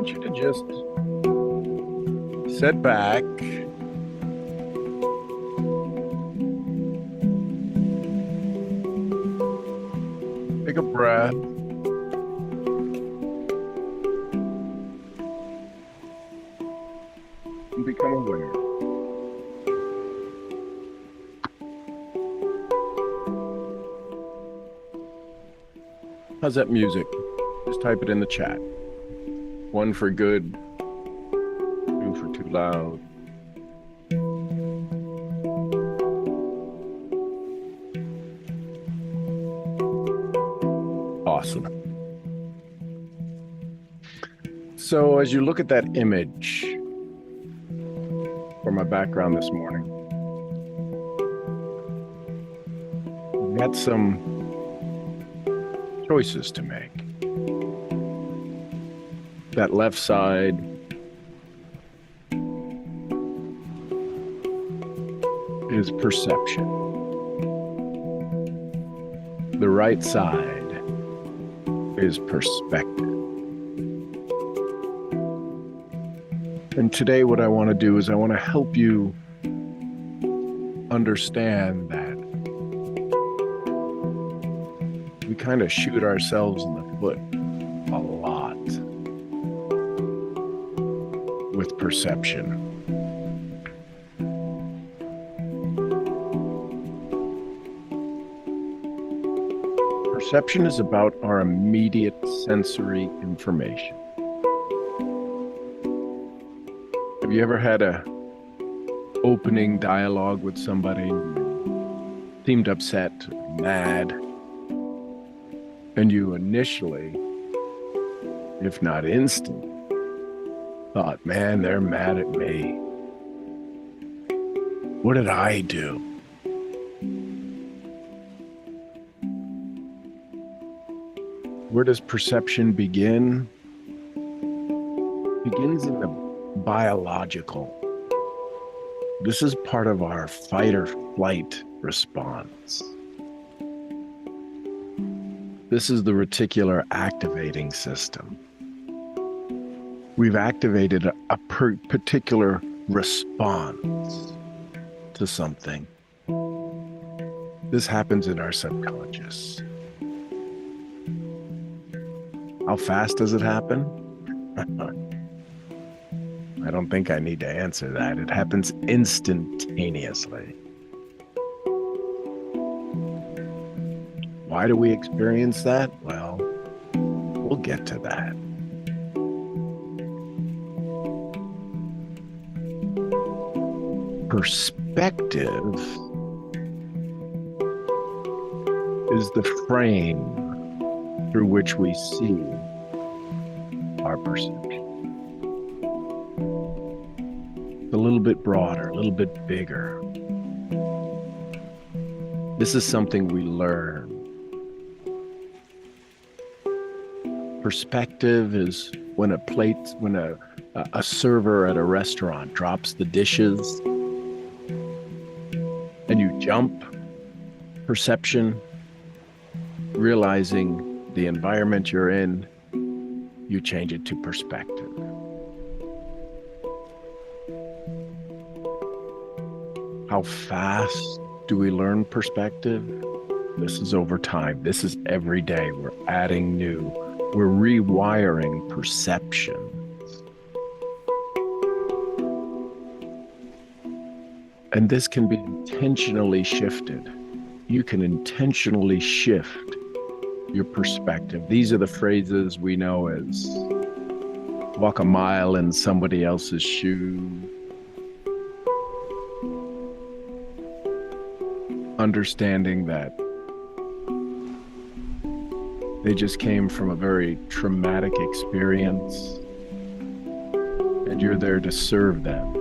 want you to just sit back, take a breath, and become aware. How's that music? Just type it in the chat. 1 for good, 2 for too loud. Awesome. So as you look at that image for my background this morning, you got some choices to make. That left side is perception. The right side is perspective. And today what I want to do is I want to help you understand that we kind of shoot ourselves in the foot a lot with perception. Perception is about our immediate sensory information. Have you ever had a opening dialogue with somebody, seemed upset, mad, and you initially, if not instant, thought, man, they're mad at me. What did I do? Where does perception begin? It begins in the biological. This is part of our fight or flight response. This is the reticular activating system. We've activated a particular response to something. This happens in our subconscious. How fast does it happen? I don't think I need to answer that. It happens instantaneously. Why do we experience that? Well, we'll get to that. Perspective is the frame through which we see our perception. A little bit broader, a little bit bigger. This is something we learn. Perspective is when a server at a restaurant drops the dishes and you jump. Perception, realizing the environment you're in, you change it to perspective. How fast do we learn perspective? This is over time. This is every day. We're adding new. We're rewiring perceptions. And this can be intentionally shifted. You can intentionally shift your perspective. These are the phrases we know as walk a mile in somebody else's shoes. Understanding that they just came from a very traumatic experience and you're there to serve them.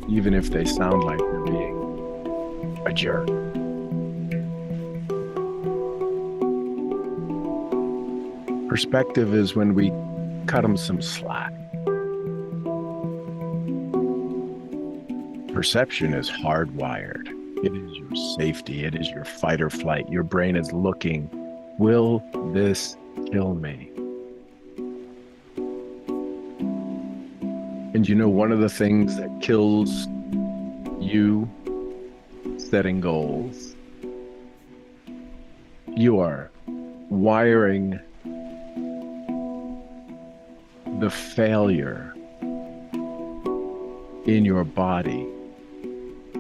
Even if they sound like they're being a jerk. Perspective is when we cut them some slack. Perception is hardwired. It is your safety. It is your fight or flight. Your brain is looking, will this kill me. And you know, one of the things that kills you setting goals, you are wiring the failure in your body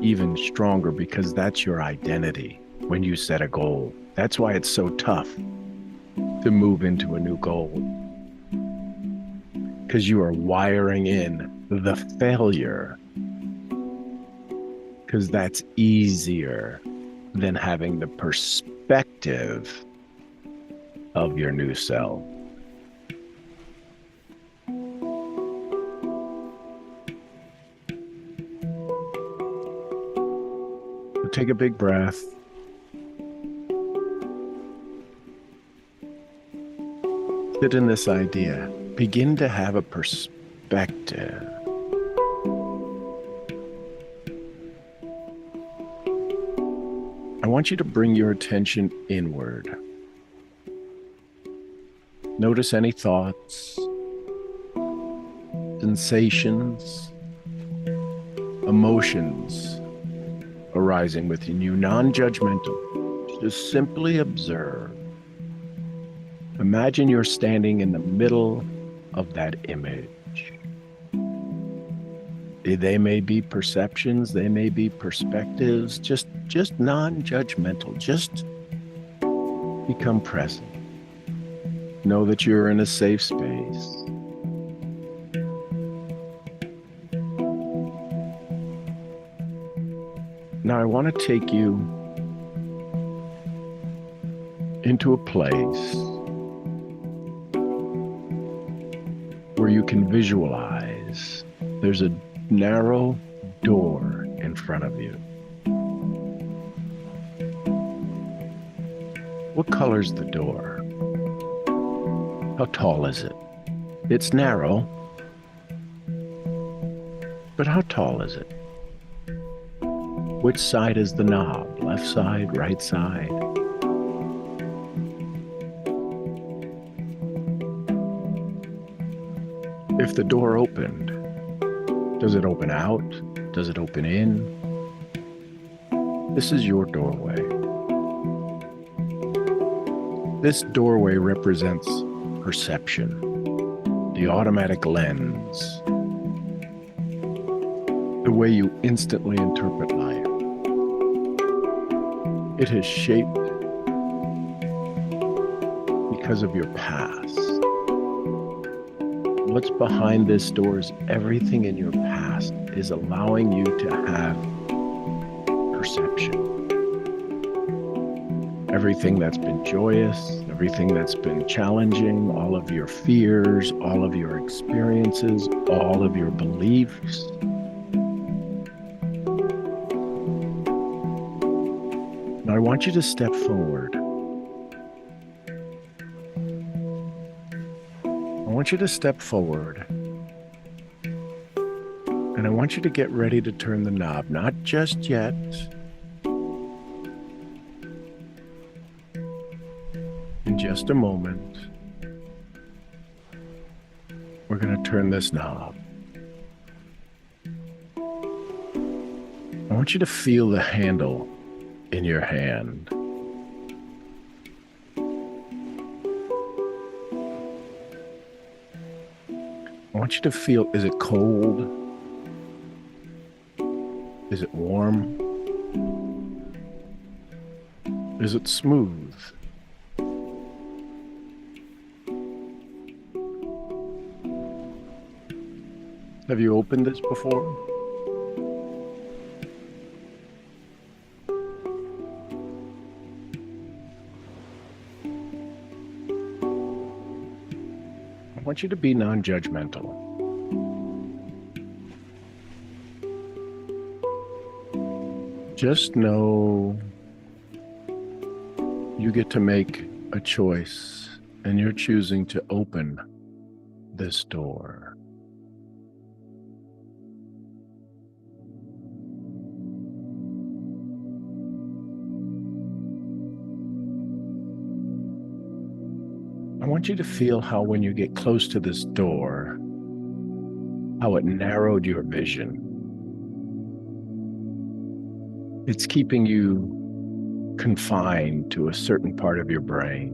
even stronger, because that's your identity when you set a goal. That's why it's so tough to move into a new goal, because you are wiring in the failure, because that's easier than having the perspective of your new self. So take a big breath. Sit in this idea. Begin to have a perspective. I want you to bring your attention inward. Notice any thoughts, sensations, emotions arising within you, non-judgmental. Just simply observe. Imagine you're standing in the middle of that image. They may be perceptions, they may be perspectives, just non-judgmental. Just become present. Know that you're in a safe space. Now I want to take you into a place where you can visualize there's a narrow door in front of you. What color's the door? How tall is it? It's narrow, but how tall is it? Which side is the knob? Left side, right side? If the door opened, does it open out? Does it open in? This is your doorway. This doorway represents perception, the automatic lens, the way you instantly interpret life. It has shaped because of your past. What's behind this door is everything in your past is allowing you to have perception. Everything that's been joyous, everything that's been challenging, all of your fears, all of your experiences, all of your beliefs. Now I want you to step forward. I want you to step forward. And I want you to get ready to turn the knob, not just yet. In just a moment, we're going to turn this knob. I want you to feel the handle in your hand. I want you to feel, is it cold? Is it warm? Is it smooth? Have you opened this before? I want you to be non-judgmental. Just know you get to make a choice, and you're choosing to open this door. I want you to feel how when you get close to this door, how it narrowed your vision. It's keeping you confined to a certain part of your brain.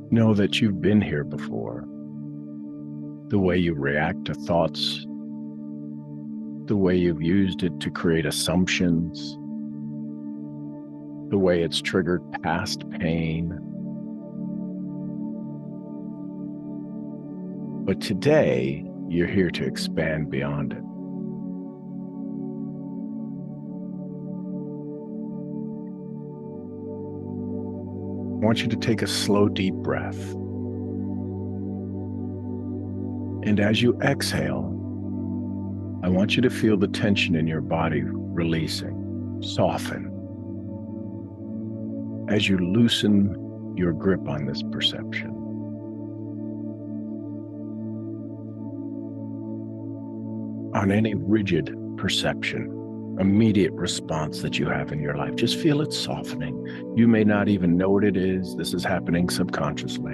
Know that you've been here before. The way you react to thoughts, the way you've used it to create assumptions, the way it's triggered past pain. But today, you're here to expand beyond it. I want you to take a slow, deep breath. And as you exhale, I want you to feel the tension in your body releasing, soften, as you loosen your grip on this perception. On any rigid perception, immediate response that you have in your life, just feel it softening. You may not even know what it is. This is happening subconsciously.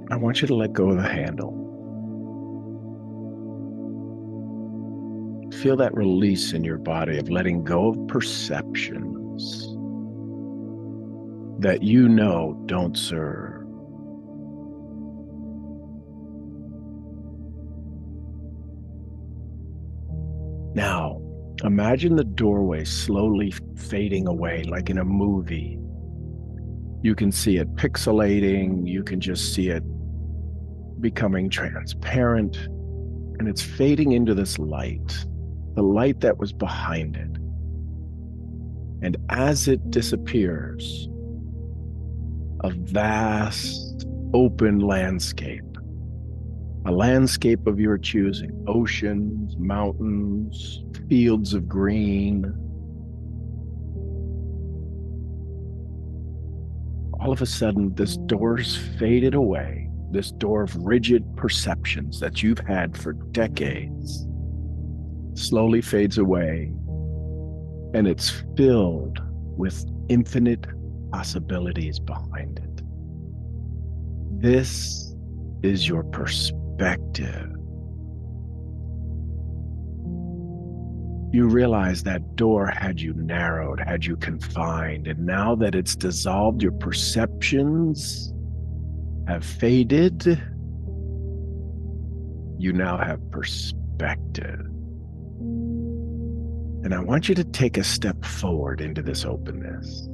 I want you to let go of the handle. Feel that release in your body of letting go of perceptions that you know don't serve. Now, imagine the doorway slowly fading away like in a movie. You can see it pixelating, you can just see it becoming transparent, and it's fading into this light, the light that was behind it. And as it disappears, a vast open landscape, a landscape of your choosing, oceans, mountains, fields of green. All of a sudden, this door's faded away, this door of rigid perceptions that you've had for decades slowly fades away, and it's filled with infinite possibilities behind it. This is your perspective. You realize that door had you narrowed, had you confined, and now that it's dissolved, your perceptions have faded. You now have perspective. And I want you to take a step forward into this openness.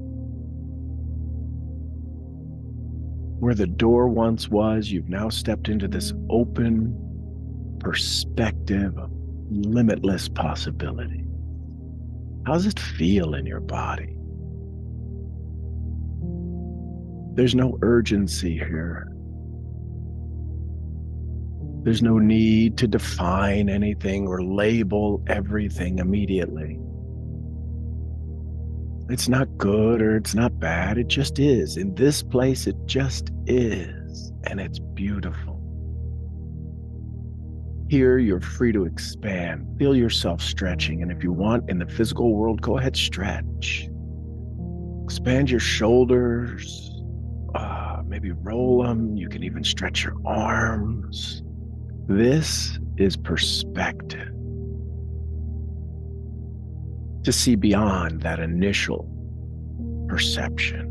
Where the door once was, you've now stepped into this open perspective of limitless possibility. How does it feel in your body? There's no urgency here. There's no need to define anything or label everything immediately. It's not good or it's not bad. It just is. In this place, it just is. And it's beautiful. Here, you're free to expand. Feel yourself stretching. And if you want in the physical world, go ahead, stretch. Expand your shoulders. Maybe roll them. You can even stretch your arms. This is perspective. To see beyond that initial perception.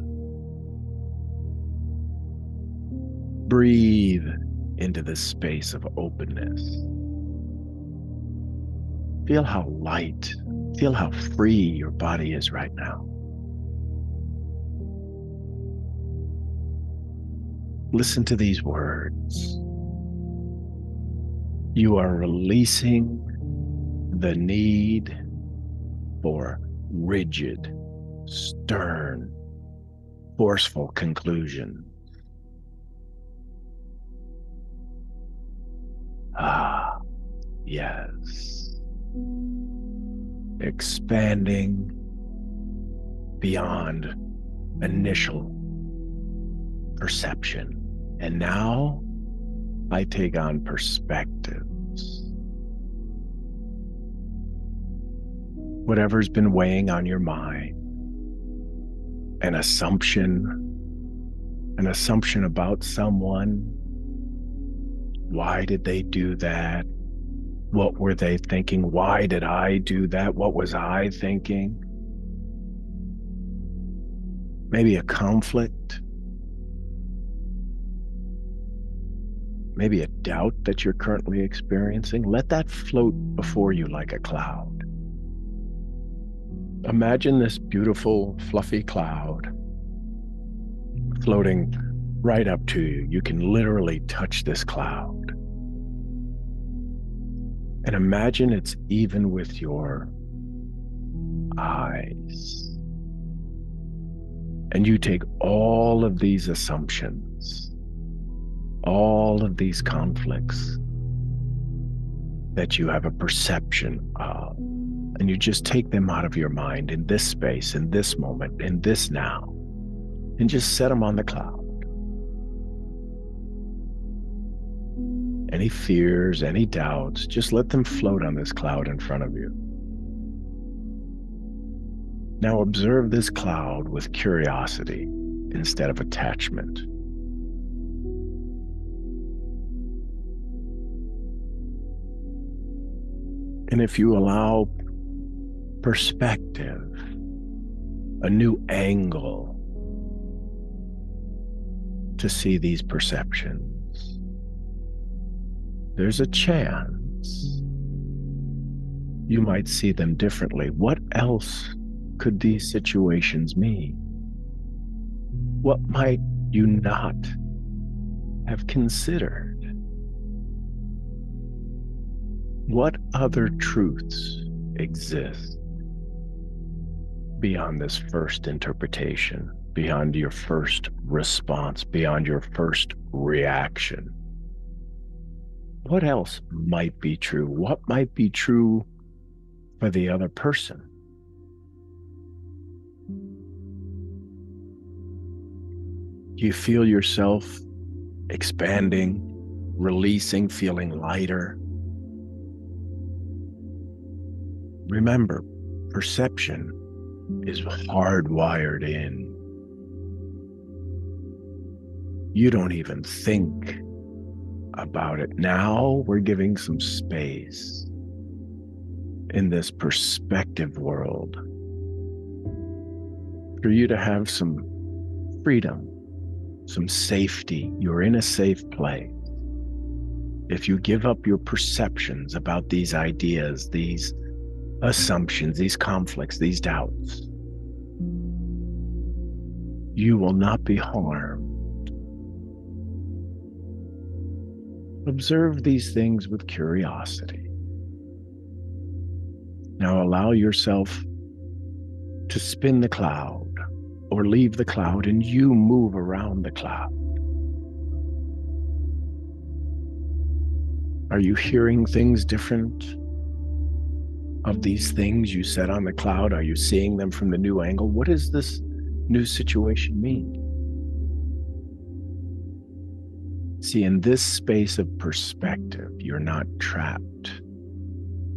Breathe into this space of openness. Feel how light, feel how free your body is right now. Listen to these words. You are releasing the need for rigid, stern, forceful conclusion. Ah, yes. Expanding beyond initial perception. And now I take on perspectives. Whatever's been weighing on your mind, an assumption about someone. Why did they do that? What were they thinking? Why did I do that? What was I thinking? Maybe a conflict. Maybe a doubt that you're currently experiencing. Let that float before you like a cloud. Imagine this beautiful, fluffy cloud floating right up to you. You can literally touch this cloud. And imagine it's even with your eyes. And you take all of these assumptions, all of these conflicts that you have a perception of, and you just take them out of your mind in this space, in this moment, in this now, and just set them on the cloud. Any fears, any doubts, just let them float on this cloud in front of you. Now observe this cloud with curiosity instead of attachment. And if you allow perspective, a new angle to see these perceptions, there's a chance you might see them differently. What else could these situations mean? What might you not have considered? What other truths exist beyond this first interpretation, beyond your first response, beyond your first reaction? What else might be true? What might be true for the other person? You feel yourself expanding, releasing, feeling lighter. Remember, perception is hardwired in. You don't even think about it. Now we're giving some space in this perspective world for you to have some freedom, some safety. You're in a safe place. If you give up your perceptions about these ideas, these assumptions, these conflicts, these doubts, you will not be harmed. Observe these things with curiosity. Now allow yourself to spin the cloud or leave the cloud and you move around the cloud. Are you hearing things different of these things you said on the cloud? Are you seeing them from the new angle? What does this new situation mean? See, in this space of perspective, you're not trapped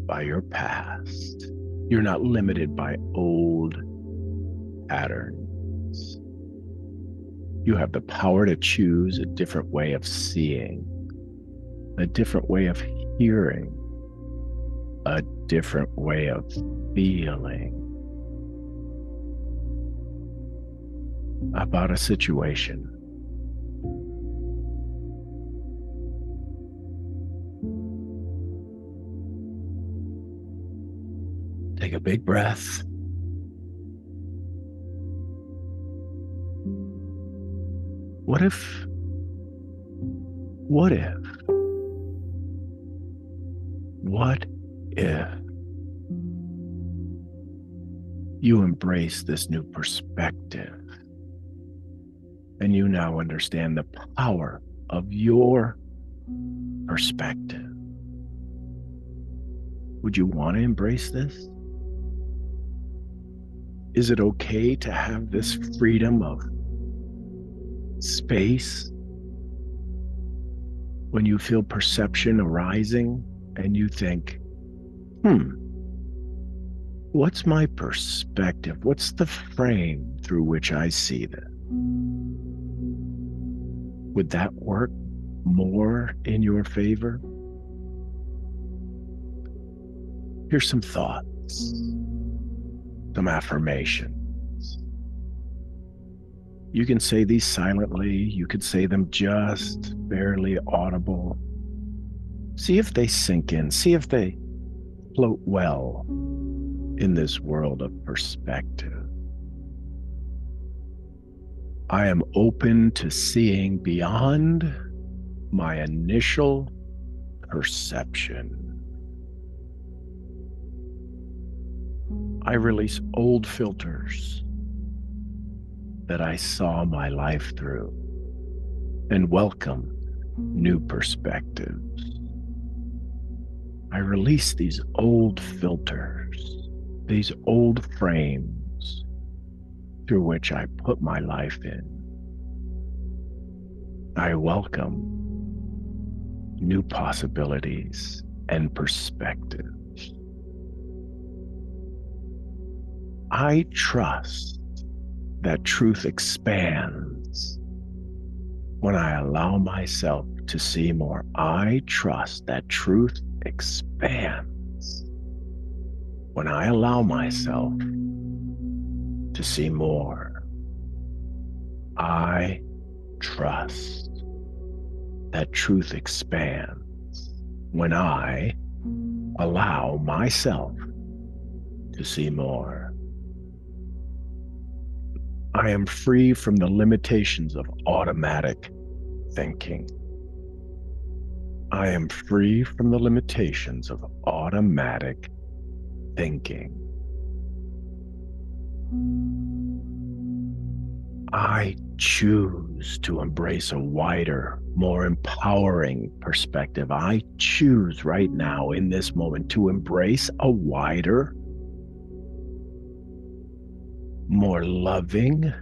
by your past. You're not limited by old patterns. You have the power to choose a different way of seeing, a different way of hearing, a different way of feeling about a situation. Take a big breath. What if you embrace this new perspective and you now understand the power of your perspective? Would you want to embrace this? Is it okay to have this freedom of space When you feel perception arising and you think, what's my perspective? What's the frame through which I see this? Would that work more in your favor? Here's some thoughts, some affirmations. You can say these silently. You could say them just barely audible. See if they sink in. See if they float well in this world of perspective. I am open to seeing beyond my initial perception. I release old filters that I saw my life through and welcome new perspectives. I release these old filters, these old frames through which I put my life in. I welcome new possibilities and perspectives. I trust that truth expands when I allow myself to see more. I trust that truth expands when I allow myself to see more. I trust that truth expands when I allow myself to see more. I am free from the limitations of automatic thinking. I am free from the limitations of automatic thinking. I choose to embrace a wider, more empowering perspective. I choose right now in this moment to embrace a wider, more loving,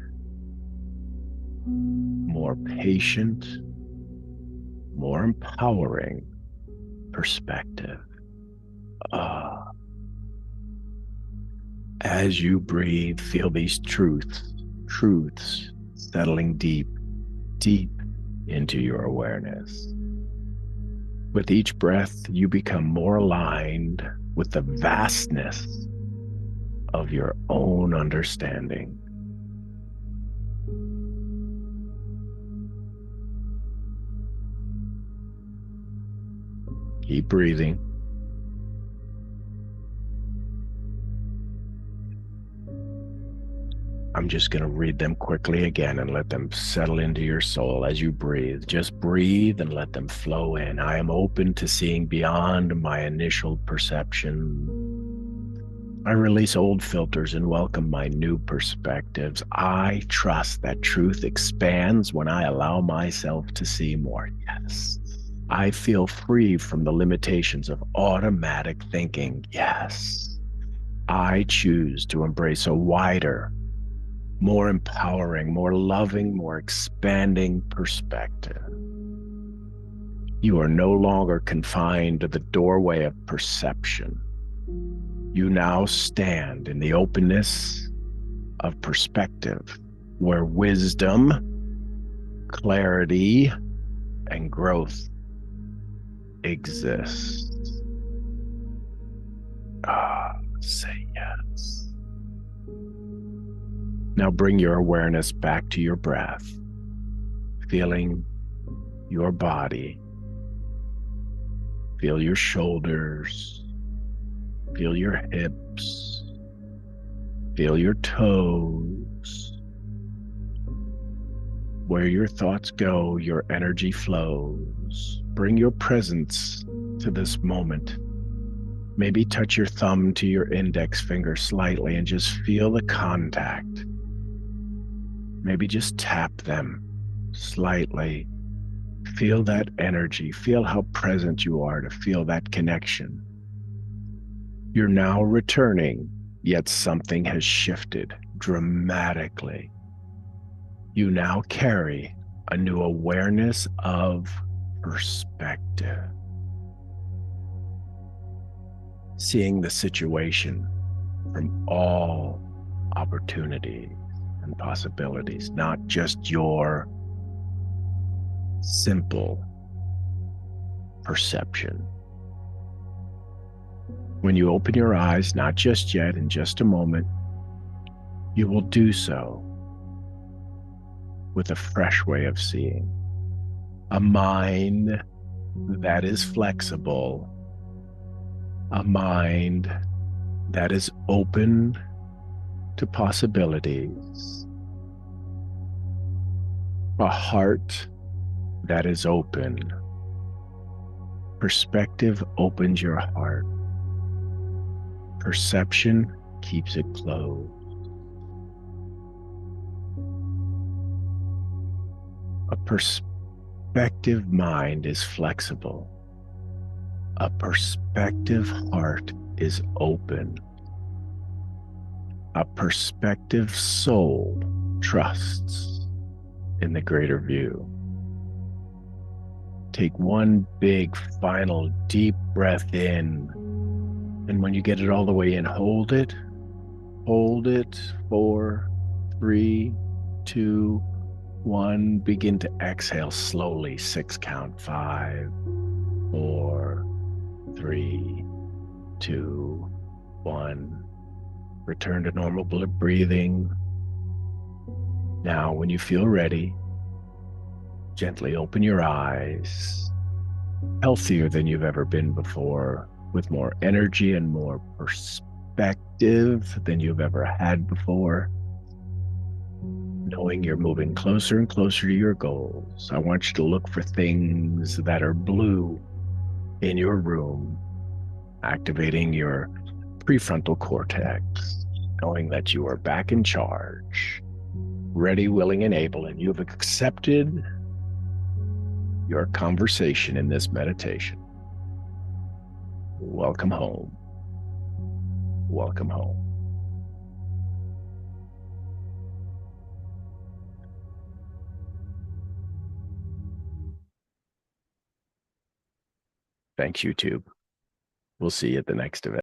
more patient, more empowering perspective. As you breathe, feel these truths settling deep into your awareness. With each breath, you become more aligned with the vastness of your own understanding. Keep breathing. I'm just going to read them quickly again and let them settle into your soul as you breathe. Just breathe and let them flow in. I am open to seeing beyond my initial perception. I release old filters and welcome my new perspectives. I trust that truth expands when I allow myself to see more. Yes. I feel free from the limitations of automatic thinking. Yes. I choose to embrace a wider, more empowering, more loving, more expanding perspective. You are no longer confined to the doorway of perception. You now stand in the openness of perspective, where wisdom, clarity, and growth exist. Say yes. Now bring your awareness back to your breath, feeling your body. Feel your shoulders, feel your hips, feel your toes. Where your thoughts go, your energy flows. Bring your presence to this moment. Maybe touch your thumb to your index finger slightly and just feel the contact. Maybe just tap them slightly. Feel that energy. Feel how present you are to feel that connection. You're now returning, yet something has shifted dramatically. You now carry a new awareness of perspective. Seeing the situation from all opportunities and possibilities, not just your simple perception. When you open your eyes, not just yet, in just a moment, you will do so with a fresh way of seeing, a mind that is flexible, a mind that is open to possibilities, a heart that is open. Perspective opens your heart. Perception keeps it closed. A perspective mind is flexible. A perspective heart is open. A perspective soul trusts in the greater view. Take one big, final, deep breath in. And when you get it all the way in, hold it. Hold it. 4, 3, 2, 1. Begin to exhale slowly. 6 count. 5, 4, 3, 2, 1. Return to normal breathing. Now, when you feel ready, gently open your eyes, healthier than you've ever been before, with more energy and more perspective than you've ever had before, knowing you're moving closer and closer to your goals. I want you to look for things that are blue in your room, activating your prefrontal cortex, knowing that you are back in charge, ready, willing, and able, and you've accepted your conversation in this meditation. Welcome home. Welcome home. Thanks, YouTube. We'll see you at the next event.